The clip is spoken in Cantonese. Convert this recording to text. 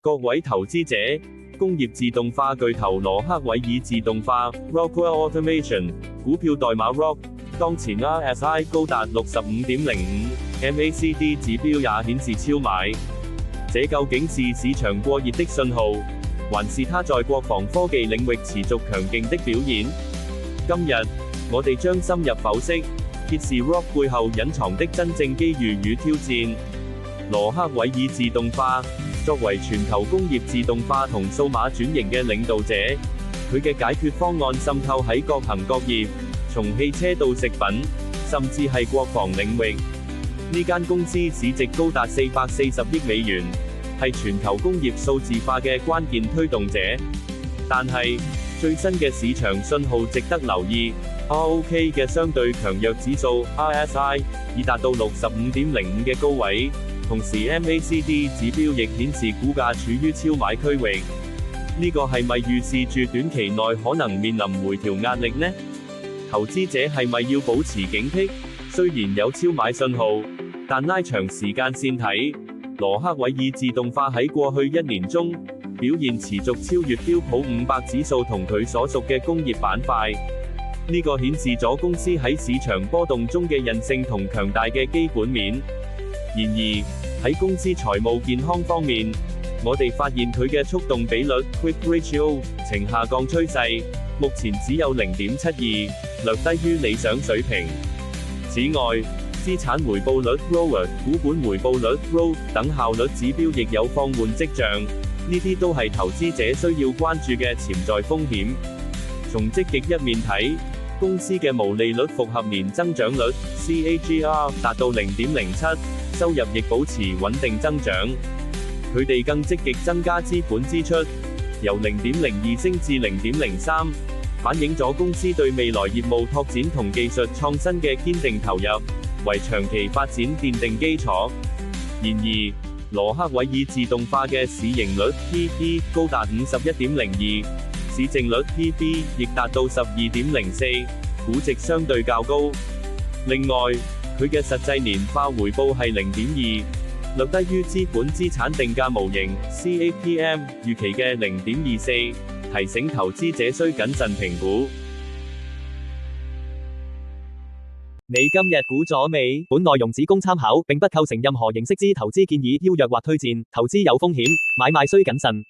各位投資者，工業自動化巨頭羅克韋爾自動化 （Rockwell Automation） 股票代碼 ROC， 當前 RSI 高達 65.05，MACD 指標也顯示超買。這究竟是市場過熱的信號，還是它在國防科技領域持續強勁的表現？今日，我哋將深入剖析，揭示 ROC 背後隱藏的真正機遇與挑戰。羅克韋爾自動化作為全球工業自動化同數碼轉型嘅領導者，佢嘅解決方案滲透喺各行各業，從汽車到食品，甚至係國防領域。呢間公司市值高達440億美元，係全球工業數字化嘅關鍵推動者。但係，最新嘅市場信號值得留意。ROC 嘅相對強弱指數 RSI 已達到 65.05 嘅高位，同時 MACD 指標亦顯示股價處於超買區域。呢個係咪預示住短期內可能面臨回調壓力呢？投資者係咪要保持警惕？雖然有超買信號，但拉長時間線睇，羅克韋爾自動化喺過去一年中表現持續超越標普500指數同佢所屬嘅工業板塊。呢個顯示咗公司喺市場波動中嘅韌性同強大嘅基本面。然而，喺公司財務健康方面，我哋發現佢嘅觸動比率 Quick Ratio 呈下降趨勢，目前只有 0.72， 略低於理想水平。此外，資產回報率 ROE、股本回報率 ROE 等效率指標亦有放緩跡象，呢啲都係投資者需要關注嘅潛在風險。從積極一面睇，公司嘅毛利率複合年增長率 CAGR 達到 0.07， 收入亦保持穩定增長。佢哋更積極增加資本支出，由 0.02 升至 0.03， 反映咗公司對未來業務拓展同技術創新嘅堅定投入，為長期發展奠定基礎。然而，羅克韋爾自動化嘅市盈率 PE 高達 51.02， 市淨率 PB 亦達到 12.04， 估值相對較高。另外，佢嘅實際年化回報係 0.2， 略低於資本資產定價模型 CAPM 預期嘅 0.24， 提醒投資者需謹慎評估。你今日估咗未？本內容只供參考，並不構成任何形式之投資建議、邀約或推薦。投資有風險，買賣需謹慎。